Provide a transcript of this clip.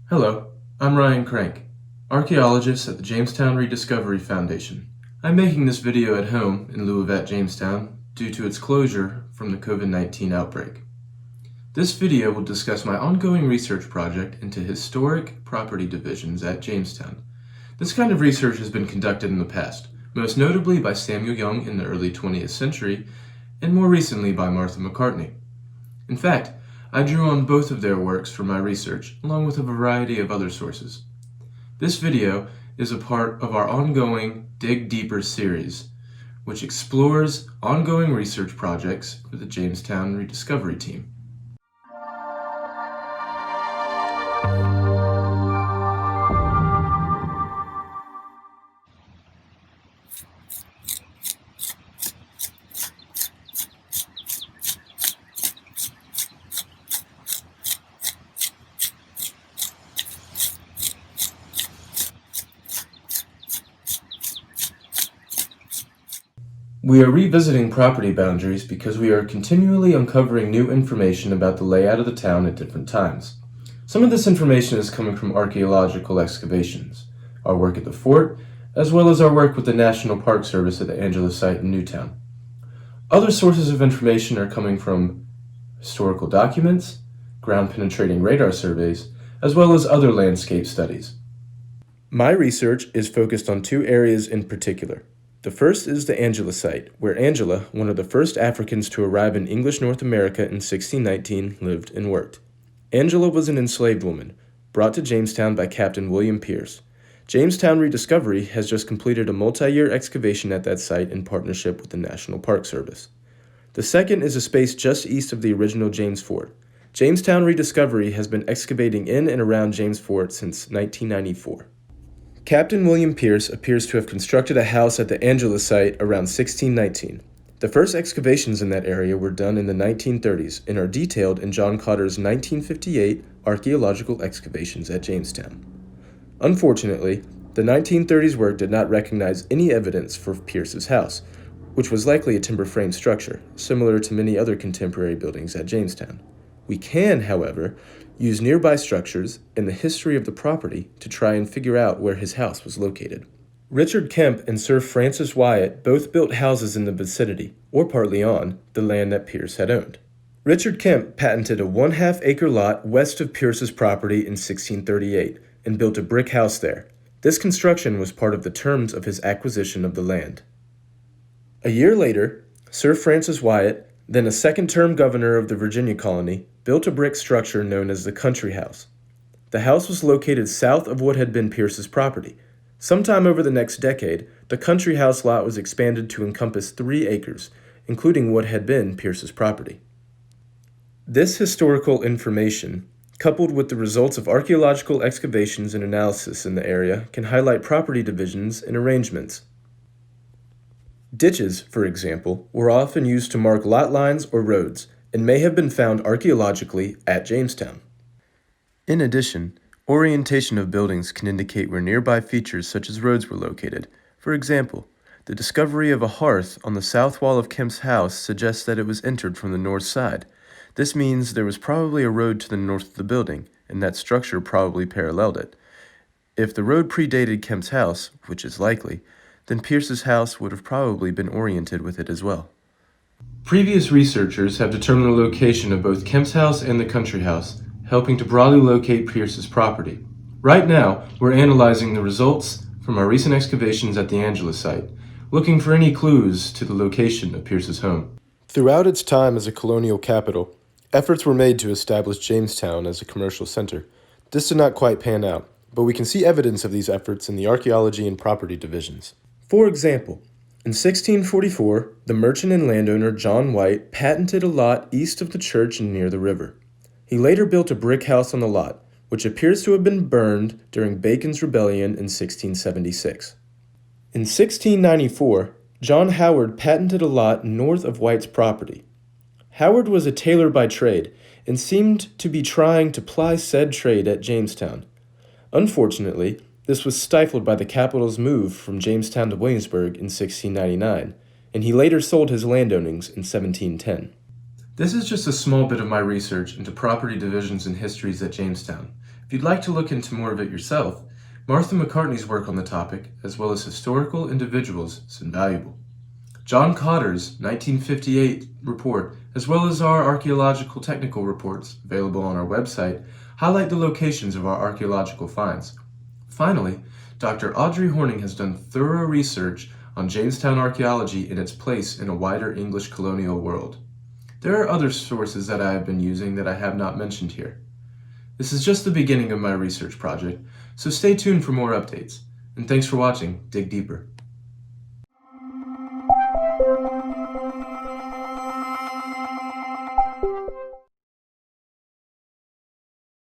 Hello, I'm Ryan Crank, archaeologist at the Jamestown Rediscovery Foundation. I'm making this video at home in lieu of at Jamestown due to its closure from the COVID-19 outbreak. This video will discuss my ongoing research project into historic property divisions at Jamestown. This kind of research has been conducted in the past, most notably by Samuel Young in the early 20th century, and more recently by Martha McCartney. In fact, I drew on both of their works for my research, along with a variety of other sources. This video is a part of our ongoing Dig Deeper series, which explores ongoing research projects with the Jamestown Rediscovery team. We are revisiting property boundaries because we are continually uncovering new information about the layout of the town at different times. Some of this information is coming from archaeological excavations, our work at the fort, as well as our work with the National Park Service at the Angela site in Newtown. Other sources of information are coming from historical documents, ground-penetrating radar surveys, as well as other landscape studies. My research is focused on two areas in particular. The first is the Angela site, where Angela, one of the first Africans to arrive in English North America in 1619, lived and worked. Angela was an enslaved woman, brought to Jamestown by Captain William Pierce. Jamestown Rediscovery has just completed a multi-year excavation at that site in partnership with the National Park Service. The second is a space just east of the original James Fort. Jamestown Rediscovery has been excavating in and around James Fort since 1994. Captain William Pierce appears to have constructed a house at the Angela site around 1619. The first excavations in that area were done in the 1930s and are detailed in John Cotter's 1958 Archaeological Excavations at Jamestown. Unfortunately, the 1930s work did not recognize any evidence for Pierce's house, which was likely a timber frame structure, similar to many other contemporary buildings at Jamestown. We can, however, use nearby structures and the history of the property to try and figure out where his house was located. Richard Kemp and Sir Francis Wyatt both built houses in the vicinity, or partly on, the land that Pierce had owned. Richard Kemp patented a 1/2 acre lot west of Pierce's property in 1638 and built a brick house there. This construction was part of the terms of his acquisition of the land. A year later, Sir Francis Wyatt, then a second-term governor of the Virginia colony, built a brick structure known as the Country House. The house was located south of what had been Pierce's property. Sometime over the next decade, the Country House lot was expanded to encompass 3 acres, including what had been Pierce's property. This historical information, coupled with the results of archaeological excavations and analysis in the area, can highlight property divisions and arrangements. Ditches, for example, were often used to mark lot lines or roads, and may have been found archaeologically at Jamestown. In addition, orientation of buildings can indicate where nearby features such as roads were located. For example, the discovery of a hearth on the south wall of Kemp's house suggests that it was entered from the north side. This means there was probably a road to the north of the building, and that structure probably paralleled it. If the road predated Kemp's house, which is likely, then Pierce's house would have probably been oriented with it as well. Previous researchers have determined the location of both Kemp's house and the Country House, helping to broadly locate Pierce's property. Right now, we're analyzing the results from our recent excavations at the Angela site, looking for any clues to the location of Pierce's home. Throughout its time as a colonial capital, efforts were made to establish Jamestown as a commercial center. This did not quite pan out, but we can see evidence of these efforts in the archaeology and property divisions. For example, in 1644, the merchant and landowner John Wyatt patented a lot east of the church and near the river. He later built a brick house on the lot, which appears to have been burned during Bacon's Rebellion in 1676. In 1694, John Howard patented a lot north of Wyatt's property. Howard was a tailor by trade and seemed to be trying to ply said trade at Jamestown. Unfortunately, this was stifled by the capital's move from Jamestown to Williamsburg in 1699, and he later sold his landownings in 1710. This is just a small bit of my research into property divisions and histories at Jamestown. If you'd like to look into more of it yourself, Martha McCartney's work on the topic, as well as historical individuals, is invaluable. John Cotter's 1958 report, as well as our archaeological technical reports available on our website, highlight the locations of our archaeological finds. Finally, Dr. Audrey Horning has done thorough research on Jamestown archaeology and its place in a wider English colonial world. There are other sources that I have been using that I have not mentioned here. This is just the beginning of my research project, so stay tuned for more updates. And thanks for watching Dig Deeper.